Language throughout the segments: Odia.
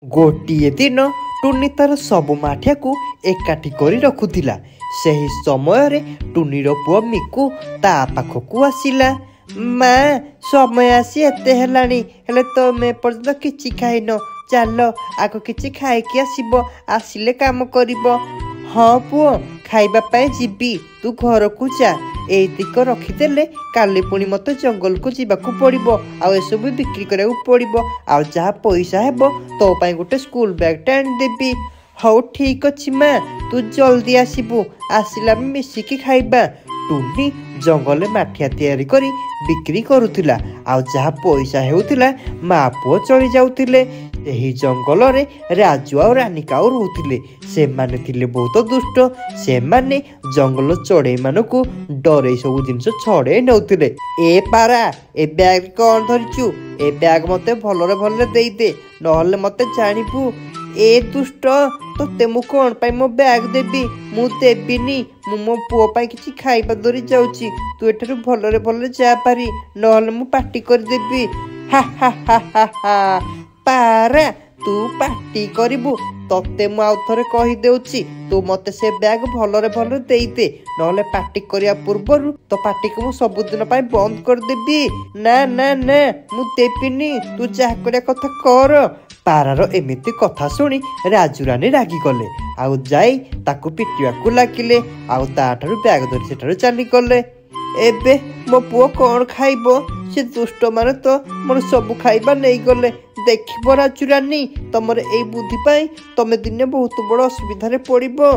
गोटे दिन टुनी तार सबु माठिया को एकाठी करी रखुथिला। सेही समय रे टुनीर पुआ मिकु ता पाखकु आसिला। माँ समय आसी एते हेलानी हेले तमे पर्यंत किछि खाइनो, चल आगो किछि खाइकी आसिबो, आसिले काम करिबो। हाँ पुओ खाइबा पाए जीबी, तू घर को जा। एतिक रखिदेले काली पुणी मते जंगल को जीवाकू पड़िबो, आ एसबु बिक्री कराकू पड़िबो, आ जहा पैसा हेबो तो पाई गोटे स्कूल बैग टे आनी देबी। हौ ठीक अछि माँ, तू जल्दी आसिबू, आसिला मिसिकी खाइबा। टुनी जंगल माठिया तैयारी करी बिक्री करुथिला, आ जहा पैसा हेउथिला माँ पुओ चली जाउथिले। एही जंगल रे राजू और रानिका रहउथिले। सेमाने थिले बहुत दुष्ट। सेमाने जंगल चढ़ई मानकू डरे सब जिनस छड़े नउथिले। ए पारा ए बैग कौन धरिचु? ए बैग मते भलरे भलरे देई दे, नहले मते जानिबू। ए दुष्ट तोते मु कौन पाई मो बैग देबी? मु देबिनी, मु मो पुओ पाई किछि खाइबा धरी जाउची। तू एठारु भलरे भलरे जा पारी, नहले मु पार्टी कर देबी। हा हा हा हा हा। पारा तू पार्टी करिबू? तते मु आउ थरे कहि देउची, तू मते से बैग भलरे भलरे देई दे, नहले पार्टी करिया पूर्वरु तो पार्टी को मु सब दिन पाई बंद कर देबी। ना ना ना मु देबिनी, तू जा करिया कथा कर। पारार एमिति कथा शुणी राजू रानी रागी गले, आउ जाई ताकू पिटियाकू लागिले, आउ ताठारु बैग धरी सेठारु चली गले। एबे मो पुओ कौन खाइबो? से दुष्ट माने तो मोर सब खाइबा नहीं गले। देखिबो राजू रानी, तमर एई बुद्धि पाई तमे दिने बहुत बड़ असुविधा रे पड़िबो।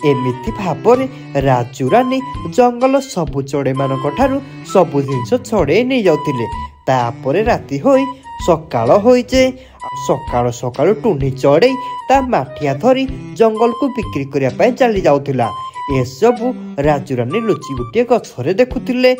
एमिति भाबरे राजू रानी जंगल सबु चढ़ई मानक ठारू सबु जिनिस छड़े नहीं जाउथिले। तापरे राति होई सकाळ होई जे सकाळ सकाळ टुनी चढ़ई ता माठिया धरी जंगल को बिक्री करिया पाई चली जाउथिला। ए सबु राजू रानी लुचि गुटिए गछरे देखुथिले।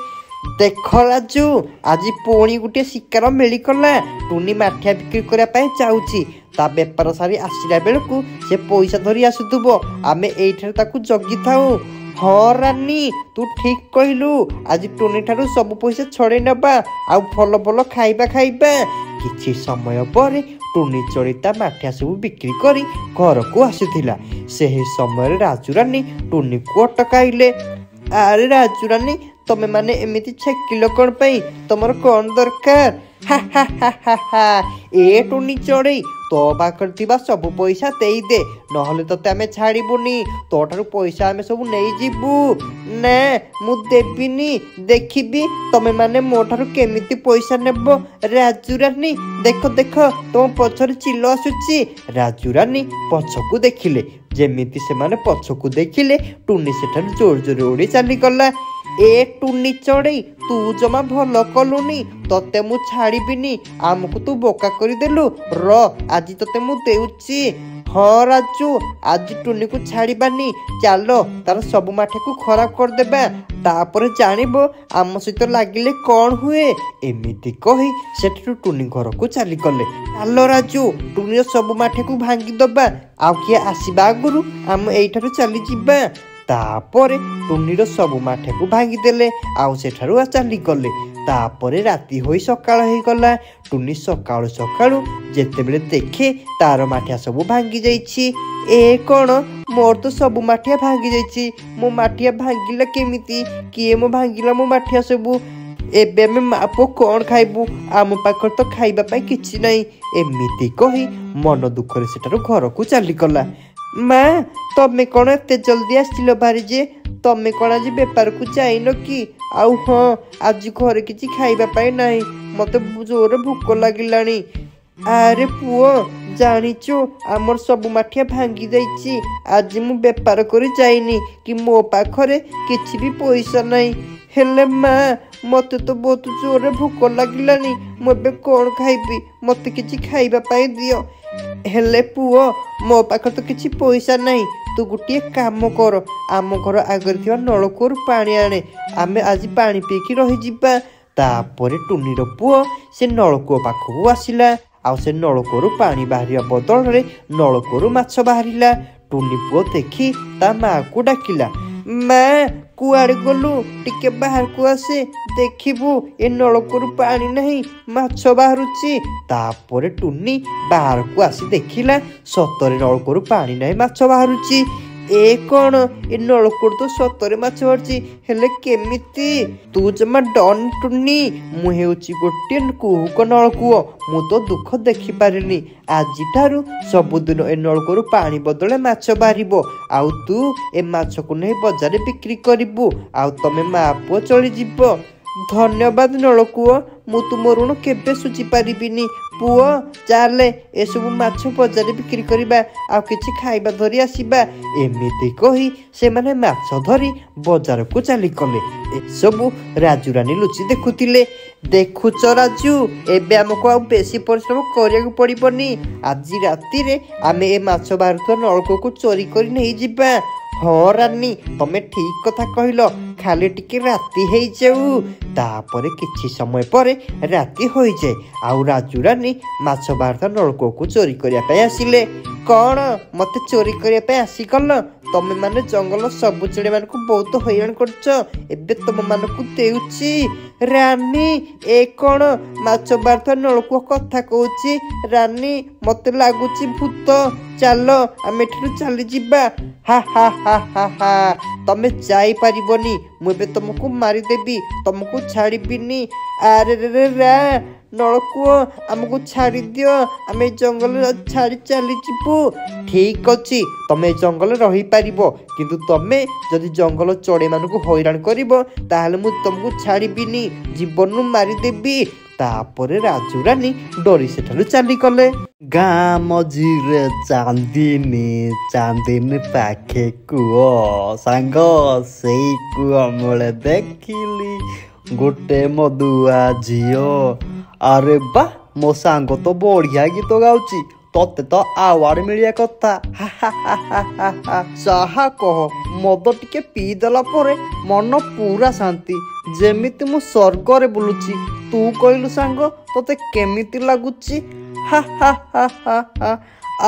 देख राजू, आज पुणी गोटे शिकार मिलगला। टुनी माठिया बिक्री करिया पाई जाउची, ता बेपार सारी आसिला बेलकू से पैसा धरी आसुथुबो, आमे एइठार ताकू जगी थाऊ। हाँ रानी तू ठीक कहलु, आज टुनी ठारू सब पैसा छड़े नबा, आ भल भल खाइबा खाइबा। किछि समय पर टुनी चढ़ी माठिया सब बिक्री करी घर को आसुथिला। सेही समय राजू रानी टुनी को अटकाइले। अरे राजू रानी, तमे माने एमिति छेकिलो कोन पई? तमर कोन दरकार? हा हा हा हा हा। ए टुनी चढ़ई, तो पाखर थिबा सब पैसा देई दे, नहले तते आमे छाड़ीबुनी। तो ठारू पैसा आमे सब नहीं जीबू। ना मु देबिनी, देखिबी तमे माने मो ठारू केमिति पैसा नेबो। राजू रानी देखो देखो, तुम पछर चिलो आसुची। राजू रानी पछकू देखिले, जेमिति से माने पछकू देखिले टुनी सेठारू जोर जोर उड़ी चली गला। ए टुनी चढ़ई, तू जमा भल कलुनी, तते मु छाड़ीबिनी, आमको तू बोका करदेलु। र आज तते मु देउची। हाँ राजू, आज टुनी को छाड़ीबानी, चलो तार सब माठे को खराब कर देबा, तापर जानिबो आम सहित लागिले कौन हुए। एमिति कही सेठू टुनी घर को चली गले। चलो राजू, टुनी सब माठे को भांगी दबा, आउ किए आसीबा आगुरु आम एइठारु चली जिबा। तापरे टुनीर सबु माठे को भांगी देले, आउ सेठारु चली गले। तापरे राति होई सकाळ हे गला। टुनी सकाळु सकाळु जेतेबेले देखे तार माठिया सबु भांगी जाईछि। ए कोन, मोर तो सबु माठिया भांगी जाईछि। मो माठिया भांगिला केमिति? किए मो भांगिला मो माठिया सबु? एबे में मापो कौन खाइबू? आम पाखर तो खाइबा पाई किछि नहीं। एमिति कही मन दुखरे सेठारु घर को चली गला। माँ तमे कौन एते जल्दी आसिल बारी जे? तमे कौन आज बेपार को जाइनो कि? आउ हाँ, आज घरे किछि खाइबा पाई नहीं, मते जोर भूक लागिलानी। अरे पुओ जानिचो, आमर सब माठिया भांगी जाइछि। आज मु बेपार करी जाइनी कि मो पाखरे किछि भी पैसा नहीं। हेले माँ मते तो बहुत जोर भूक लागिलानी, मु एबे कौन खाइबी? मते किछि खाइबा पाई दियो। हेले पुओ मो पाखर तो किछि पैसा नहीं, तू गोटे काम कर, आम घर आगे थिबा नलकूर पानी आने, आमे आज पानी पीकी रही जिबा। तापरे टुनीर पुओ से नलकूप पाखकू आसिला, आउ से नलकूर पानी बाहरिया बदल रे नलकूर माछ बाहरिला। टुनी पुओ देखी ता माँ को डाकिला। ମାଆ କୁଆଡ଼େ ଗଲୁ ଟିକେ ବାହାରକୁ ଆସେ ଦେଖିବୁ ଏ ନଳକୂଅରୁ ପାଣି ନାହିଁ ମାଛ ବାହାରୁଛି। ତାପରେ ଟୁନି ବାହାରକୁ ଆସି ଦେଖିଲା ସତରେ ନଳକୂଅରୁ ପାଣି ନାହିଁ ମାଛ ବାହାରୁଛି। ଏ କ'ଣ ଏ ନଳକୂଅରୁ ତ ସତରେ ମାଛ ବାହାରୁଛି ହେଲେ କେମିତି? ତୁ ଜମା ଡନ୍ ଟୁନି, ମୁଁ ହେଉଛି ଗୋଟିଏ କୁହୁକ ନଳକୂଅ, ମୁଁ ତ ଦୁଃଖ ଦେଖିପାରିନି। ଆଜିଠାରୁ ସବୁଦିନ ଏ ନଳକୂଅରୁ ପାଣି ବଦଳେ ମାଛ ବାହାରିବ ଆଉ ତୁ ଏ ମାଛକୁ ନେଇ ବଜାରରେ ବିକ୍ରି କରିବୁ ଆଉ ତମେ ମା ପୁଅ ଚଳିଯିବ। ଧନ୍ୟବାଦ ନଳକୂଅ, ମୁଁ ତୁମ ଋଣ କେବେ ସୁଝି ପାରିବିନି। ପୁଅ ଚାଲେ ଏସବୁ ମାଛ ବଜାରରେ ବିକ୍ରି କରିବା ଆଉ କିଛି ଖାଇବା ଧରି ଆସିବା। ଏମିତି କହି ସେମାନେ ମାଛ ଧରି ବଜାରକୁ ଚାଲିଗଲେ। ଏସବୁ ରାଜୁ ରାଣୀ ଲୁଚି ଦେଖୁଥିଲେ। ଦେଖୁଛ ରାଜୁ, ଏବେ ଆମକୁ ଆଉ ବେଶୀ ପରିଶ୍ରମ କରିବାକୁ ପଡ଼ିବନି। ଆଜି ରାତିରେ ଆମେ ଏ ମାଛ ବାହାରୁଥିବା ନଳକୂଅକୁ ଚୋରି କରି ନେଇଯିବା। ହଁ ରାନୀ, ତମେ ଠିକ କଥା କହିଲ, ଖାଲି ଟିକେ ରାତି ହେଇଯାଉ। ତାପରେ କିଛି ସମୟ ପରେ ରାତି ହୋଇଯାଏ ଆଉ ରାଜୁ ରାନୀ ମାଛ ବାହାରୁଥିବା ନଳକୂଅକୁ ଚୋରି କରିବା ପାଇଁ ଆସିଲେ। କ'ଣ ମତେ ଚୋରି କରିବା ପାଇଁ ଆସିଗଲ? ତମେ ମାନେ ଜଙ୍ଗଲ ସବୁ ଚଢ଼େଇମାନଙ୍କୁ ବହୁତ ହଇରାଣ କରୁଛ, ଏବେ ତମମାନଙ୍କୁ ଦେଉଛି। ରାନୀ ଏ କ'ଣ ମାଛ ବାହାରୁଥିବା ନଳକୂଅ କଥା କହୁଛି? ରାନୀ ମତେ ଲାଗୁଛି ଭୂତ, ଚାଲ ଆମେ ଏଠାରୁ ଚାଲିଯିବା। ହା ହା ହା ହା ହା, ତମେ ଯାଇପାରିବନି, ମୁଁ ଏବେ ତମକୁ ମାରିଦେବି, ତମକୁ ଛାଡ଼ିବିନି। ଆରେ ରେ ରା ନଳକୂଅ ଆମକୁ ଛାଡ଼ିଦିଅ, ଆମେ ଜଙ୍ଗଲ ଛାଡ଼ି ଚାଲିଯିବୁ। ଠିକ ଅଛି, ତମେ ଜଙ୍ଗଲରେ ରହିପାରିବ, କିନ୍ତୁ ତମେ ଯଦି ଜଙ୍ଗଲ ଚଢ଼େଇମାନଙ୍କୁ ହଇରାଣ କରିବ ତାହେଲେ ମୁଁ ତମକୁ ଛାଡ଼ିବିନି, ଜୀବନରୁ ମାରିଦେବି। ତାପରେ ରାଜୁ ରାନୀ ଡରି ସେଠାରୁ ଚାଲିଗଲେ। ଗାଁ ମଝିରେ ଚାନ୍ଦିନୀ ପାଖେ କୂଅ, ସାଙ୍ଗ ସେଇ କୂଅ ମୂଳେ ଦେଖିଲି ଗୋଟେ ମଦୁଆ ଝିଅ। ଆରେ ବା, ମୋ ସାଙ୍ଗ ତ ବଢିଆ ଗୀତ ଗାଉଛି, ତତେ ତ ଆୱାର୍ଡ ମିଳିବା କଥା। ଯାହା କହ, ମଦ ଟିକେ ପିଇଦେଲା ପରେ ମନ ପୁରା ଶାନ୍ତି, ଯେମିତି ମୁଁ ସ୍ୱର୍ଗରେ ବୁଲୁଛି। ତୁ କହିଲୁ ସାଙ୍ଗ, ତତେ କେମିତି ଲାଗୁଛି?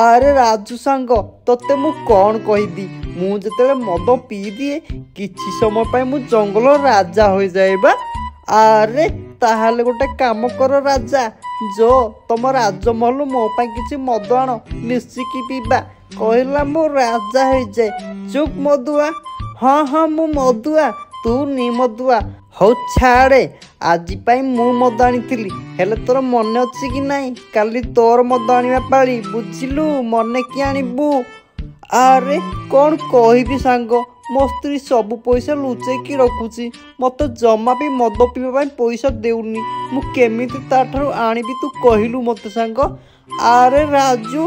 ଆରେ ରାଜୁ ସାଙ୍ଗ, ତତେ ମୁଁ କ'ଣ କହିବି, ମୁଁ ଯେତେବେଳେ ମଦ ପିଇଦିଏ କିଛି ସମୟ ପାଇଁ ମୁଁ ଜଙ୍ଗଲ ରାଜା ହୋଇଯାଏ ବା। ଆରେ ତାହେଲେ ଗୋଟେ କାମ କର ରାଜା, ତମ ରାଜମହଲ ମୋ ପାଇଁ କିଛି ମଦ ଆଣ, ମିଶିକି ପିଇବା। କହିଲା ମୁଁ ରାଜା ହେଇଯାଏ। ଚୁପ୍ ମଦୁଆ। ହଁ ମୁଁ ମଦୁଆ, ତୁ ନି ମଦୁଆ। ହଉ ଛାଡ଼େ, ଆଜି ପାଇଁ ମୁଁ ମଦ ଆଣିଥିଲି, ହେଲେ ତୋର ମନେ ଅଛି କି ନାହିଁ କାଲି ତୋର ମଦ ଆଣିବା ପାଳି, ବୁଝିଲୁ? ମନେ କି ଆଣିବୁ? ଆରେ କ'ଣ କହିବି ସାଙ୍ଗ, ମୋ ସ୍ତ୍ରୀ ସବୁ ପଇସା ଲୁଚେଇକି ରଖୁଛି, ମତେ ଜମା ବି ମଦ ପିଇବା ପାଇଁ ପଇସା ଦେଉନି, ମୁଁ କେମିତି ତାଠାରୁ ଆଣିବି ତୁ କହିଲୁ ମତେ ସାଙ୍ଗ? ଆରେ ରାଜୁ,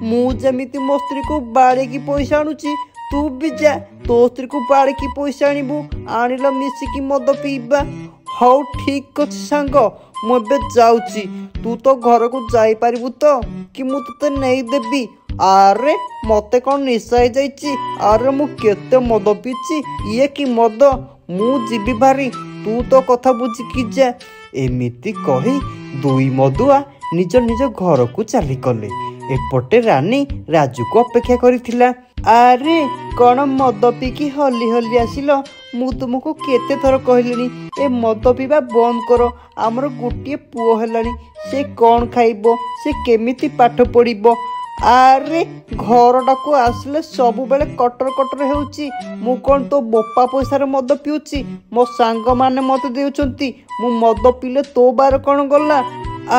ମୁଁ ଯେମିତି ମୋ ସ୍ତ୍ରୀକୁ ବାଡ଼େଇକି ପଇସା ଆଣୁଛି, ତୁ ବି ଯା ତୋ ସ୍ତ୍ରୀକୁ ବାଡ଼େଇକି ପଇସା ଆଣିବୁ, ଆଣିଲ ମିଶିକି ମଦ ପିଇବା। ହଉ ଠିକ ଅଛି ସାଙ୍ଗ, ମୁଁ ଏବେ ଯାଉଛି, ତୁ ତ ଘରକୁ ଯାଇପାରିବୁ ତ କି ମୁଁ ତତେ ନେଇଦେବି? ଆରେ ମତେ କ'ଣ ନିଶା ହେଇଯାଇଛି? ଆରେ ମୁଁ କେତେ ମଦ ପିଇଛି, ଇଏ କି ମଦ, ମୁଁ ଯିବି ଭାରି, ତୁ ତ କଥା ବୁଝିକି ଯା। ଏମିତି କହି ଦୁଇ ମଦୁଆ ନିଜ ନିଜ ଘରକୁ ଚାଲିଗଲେ। ଏପଟେ ରାନୀ ରାଜୁକୁ ଅପେକ୍ଷା କରିଥିଲା। ଆରେ କ'ଣ ମଦ ପିଇକି ହଲି ହଲି ଆସିଲ? ମୁଁ ତୁମକୁ କେତେ ଥର କହିଲିଣି ଏ ମଦ ପିଇବା ବନ୍ଦ କର, ଆମର ଗୋଟିଏ ପୁଅ ହେଲାଣି, ସେ କ'ଣ ଖାଇବ, ସେ କେମିତି ପାଠ ପଢ଼ିବ? ଆରେ ଘରଟାକୁ ଆସିଲେ ସବୁବେଳେ କଟର କଟର ହେଉଛି, ମୁଁ କ'ଣ ତୋ ବୋପା ପଇସାରେ ମଦ ପିଉଛି? ମୋ ସାଙ୍ଗମାନେ ମତେ ଦେଉଛନ୍ତି, ମୁଁ ମଦ ପିଇଲେ ତୋ ବାର କ'ଣ ଗଲା?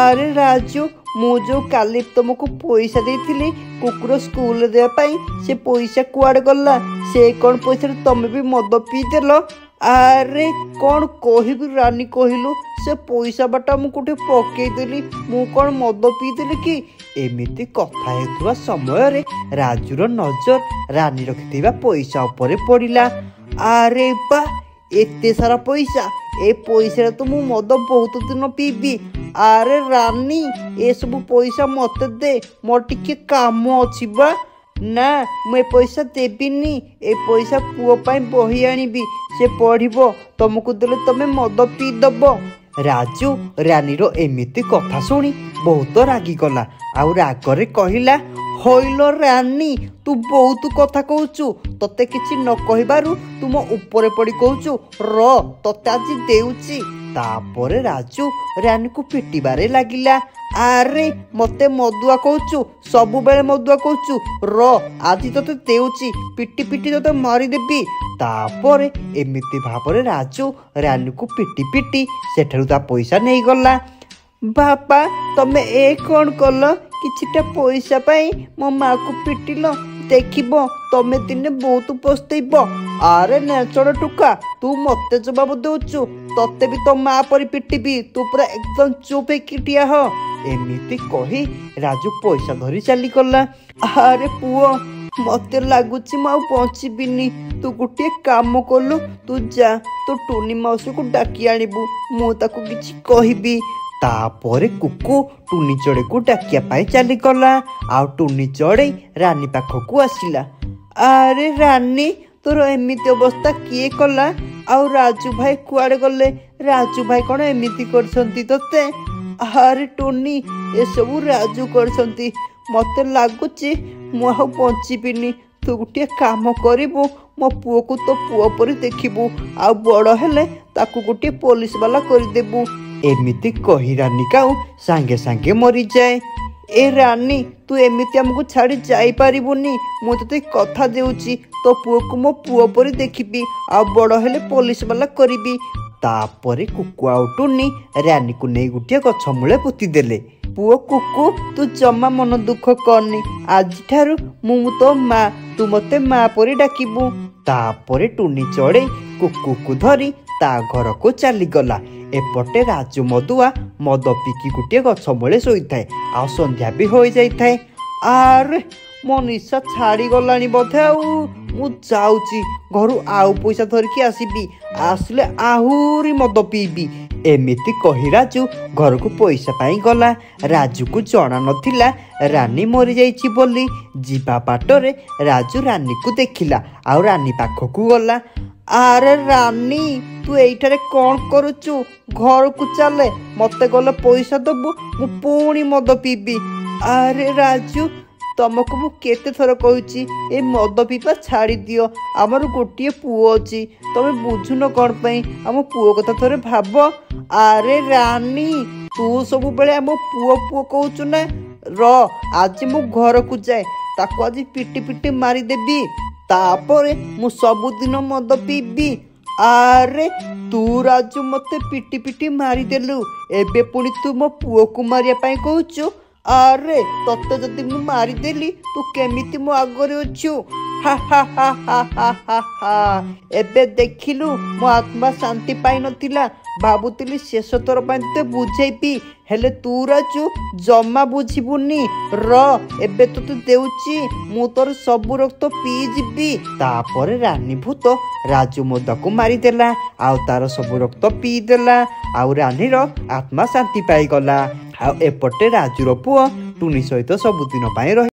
ଆରେ ରାଜୁ, ମୁଁ ଯେଉଁ କାଲି ତମକୁ ପଇସା ଦେଇଥିଲି କୁକୁର ସ୍କୁଲରେ ଦେବା ପାଇଁ, ସେ ପଇସା କୁଆଡ଼େ ଗଲା? ସେ କ'ଣ ପଇସାରେ ତମେ ବି ମଦ ପିଇଦେଲ? ଆରେ କ'ଣ କହିବି ରାନୀ କହିଲୁ, ସେ ପଇସା ବାଟା ମୁଁ କୋଉଠି ପକେଇଦେଲି, ମୁଁ କ'ଣ ମଦ ପିଇଦେଲି କି? ଏମିତି କଥା ହେଉଥିବା ସମୟରେ ରାଜୁର ନଜର ରାନୀ ରଖିଥିବା ପଇସା ଉପରେ ପଡ଼ିଲା। ଆରେ ବା, ଏତେ ସାରା ପଇସା, ଏ ପଇସାରେ ତ ମୁଁ ମଦ ବହୁତ ଦିନ ପିଇବି। ଆରେ ରାନୀ, ଏସବୁ ପଇସା ମତେ ଦେ, ମୋର ଟିକେ କାମ ଅଛି ବା। ନା, ମୁଁ ଏ ପଇସା ଦେବିନି, ଏ ପଇସା ପୁଅ ପାଇଁ ବହି ଆଣିବି, ସେ ପଢ଼ିବ, ତମକୁ ଦେଲେ ତମେ ମଦ ପିଇଦବ। ରାଜୁ ରାନୀର ଏମିତି କଥା ଶୁଣି ବହୁତ ରାଗିଗଲା ଆଉ ରାଗରେ କହିଲା, ହଇଲ ରାନୀ ତୁ ବହୁତ କଥା କହୁଛୁ ତତେ କିଛି ନ କହିବାରୁ ତୁ ମୋ ଉପରେ ପଡ଼ି କହୁଛୁ ର ତତେ ଆଜି ଦେଉଛି। ତାପରେ ରାଜୁ ରାନୀକୁ ପିଟିବାରେ ଲାଗିଲା। ଆରେ ମତେ ମଦୁଆ କହୁଛୁ ସବୁବେଳେ ମଦୁଆ କହୁଛୁ ର ଆଜି ତତେ ଦେଉଛି ପିଟି ପିଟି ତତେ ମାରିଦେବି। ତାପରେ ଏମିତି ଭାବରେ ରାଜୁ ରାନୀକୁ ପିଟି ପିଟି ସେଠାରୁ ତା ପଇସା ନେଇଗଲା। ବାପା ତମେ ଏ କ'ଣ କଲ? କିଛିଟା ପଇସା ପାଇଁ ମୋ ମାଆକୁ ପିଟିଲ ଦେଖିବ ତମେ ଦିନେ ବହୁତ ପସ୍ତେଇବ। ଆରେ ନେଚଡ଼ ଟୁକା ତୁ ମତେ ଜବାବ ଦେଉଛୁ ତତେ ବି ତୋ ମା ପରି ପିଟିବି ତୁ ପୁରା ଏକଦମ ଚୁପ୍ ହେଇକି ଠିଆ ହ। ଏମିତି କହି ରାଜୁ ପଇସା ଧରି ଚାଲିଗଲା। ଆରେ ପୁଅ ମତେ ଲାଗୁଛି ମୁଁ ଆଉ ବଞ୍ଚିବିନି। ତୁ ଗୋଟିଏ କାମ କଲୁ ତୁ ଯା ତୋ ଟୁନି ମାଉସୀକୁ ଡାକି ଆଣିବୁ ମୁଁ ତାକୁ କିଛି କହିବି। ତାପରେ କୁକୁ ଟୁନି ଚଢ଼େଇକୁ ଡାକିବା ପାଇଁ ଚାଲିଗଲା। ଆଉ ଟୁନି ଚଢ଼େଇ ରାନୀ ପାଖକୁ ଆସିଲା। ଆରେ ରାନୀ ତୋର ଏମିତି ଅବସ୍ଥା କିଏ କଲା? ଆଉ ରାଜୁ ଭାଇ କୁଆଡ଼େ ଗଲେ? ରାଜୁ ଭାଇ କ'ଣ ଏମିତି କରିଛନ୍ତି ତତେ? ଆରେ ଟୁନି ଏସବୁ ରାଜୁ କରିଛନ୍ତି। ମତେ ଲାଗୁଛି ମୁଁ ଆଉ ବଞ୍ଚିବିନି। ତୁ ଗୋଟିଏ କାମ କରିବୁ ମୋ ପୁଅକୁ ତୋ ପୁଅ ପରି ଦେଖିବୁ ଆଉ ବଡ଼ ହେଲେ ତାକୁ ଗୋଟିଏ ପୋଲିସ ବାଲା କରିଦେବୁ। ଏମିତି କହି ରାନୀ କାଉ ସାଙ୍ଗେ ସାଙ୍ଗେ ମରିଯାଏ। ଏ ରାନୀ ତୁ ଏମିତି ଆମକୁ ଛାଡ଼ି ଯାଇପାରିବୁନି। ମୁଁ ତତେ କଥା ଦେଉଛି ତୋ ପୁଅକୁ ମୋ ପୁଅ ପରି ଦେଖିବି ଆଉ ବଡ଼ ହେଲେ ପୋଲିସ ବାଲା କରିବି। ତାପରେ କୁକୁ ଆଉ ଟୁନି ରାନୀକୁ ନେଇ ଗୋଟିଏ ଗଛ ମୂଳେ ପୋତିଦେଲେ। ପୁଅ କୁକୁ ତୁ ଜମା ମନ ଦୁଃଖ କରନି ଆଜିଠାରୁ ମୁଁ ତୋ ମା ତୁ ମତେ ମା ପରି ଡାକିବୁ। ତାପରେ ଟୁନି ଚଢ଼େଇ କୁକୁକୁ ଧରି ତା ଘରକୁ ଚାଲିଗଲା। ଏପଟେ ରାଜୁ ମଦୁଆ ମଦ ପିକି ଗୋଟିଏ ଗଛ ମୂଳେ ଶୋଇଥାଏ ଆଉ ସନ୍ଧ୍ୟା ବି ହୋଇଯାଇଥାଏ। ଆରେ ମୋ ନିଶା ଛାଡ଼ିଗଲାଣି ବୋଧେ ଆଉ ମୁଁ ଯାଉଛି ଘରୁ ଆଉ ପଇସା ଧରିକି ଆସିବି ଆସିଲେ ଆହୁରି ମଦ ପିଇବି। ଏମିତି କହି ରାଜୁ ଘରକୁ ପଇସା ପାଇଁ ଗଲା। ରାଜୁକୁ ଜଣା ନଥିଲା ରାନୀ ମରିଯାଇଛି ବୋଲି। ଯିବା ବାଟରେ ରାଜୁ ରାନୀକୁ ଦେଖିଲା ଆଉ ରାନୀ ପାଖକୁ ଗଲା। ଆରେ ରାନୀ ତୁ ଏଇଠାରେ କ'ଣ କରୁଛୁ? ଘରକୁ ଚାଲେ ମତେ ଗଲେ ପଇସା ଦବୁ ମୁଁ ପୁଣି ମଦ ପିଇବି। ଆରେ ରାଜୁ ତମକୁ ମୁଁ କେତେ ଥର କହିଛି ଏ ମଦ ପିଇବା ଛାଡ଼ି ଦିଅ ଆମର ଗୋଟିଏ ପୁଅ ଅଛି ତମେ ବୁଝୁନ କ'ଣ ପାଇଁ? ଆମ ପୁଅ କଥା ଥରେ ଭାବ। ଆରେ ରାନୀ ତୁ ସବୁବେଳେ ଆମ ପୁଅ ପୁଅ କହୁଛୁ ନା ର ଆଜି ମୁଁ ଘରକୁ ଯାଏ ତାକୁ ଆଜି ପିଟି ପିଟି ମାରିଦେବି ତାପରେ ମୁଁ ସବୁଦିନ ମଦ ପିଇବି। ଆରେ ତୁ ରାଜୁ ମତେ ପିଟି ପିଟି ମାରିଦେଲୁ ଏବେ ପୁଣି ତୁ ମୋ ପୁଅକୁ ମାରିବା ପାଇଁ କହୁଛୁ? ଆରେ ତତେ ଯଦି ମୁଁ ମାରିଦେଲି ତୁ କେମିତି ମୋ ଆଗରେ ଅଛୁ? ହା ହା ହା ହା ହା ହା ହା ଏବେ ଦେଖିଲୁ ମୋ ଆତ୍ମା ଶାନ୍ତି ପାଇନଥିଲା ଭାବୁଥିଲି ଶେଷ ଥର ପାଇଁ ତତେ ବୁଝେଇବି ହେଲେ ତୁ ରାଜୁ ଜମା ବୁଝିବୁନି। ର ଏବେ ତତେ ଦେଉଛି ମୁଁ ତୋର ସବୁ ରକ୍ତ ପିଇଯିବି। ତାପରେ ରାନୀ ଭୂତ ରାଜୁ ମଦକୁ ମାରିଦେଲା ଆଉ ତାର ସବୁ ରକ୍ତ ପିଇଦେଲା ଆଉ ରାନୀର ଆତ୍ମା ଶାନ୍ତି ପାଇଗଲା। ଆଉ ଏପଟେ ରାଜୁର ପୁଅ ଟୁନି ସହିତ ସବୁଦିନ ପାଇଁ ରହି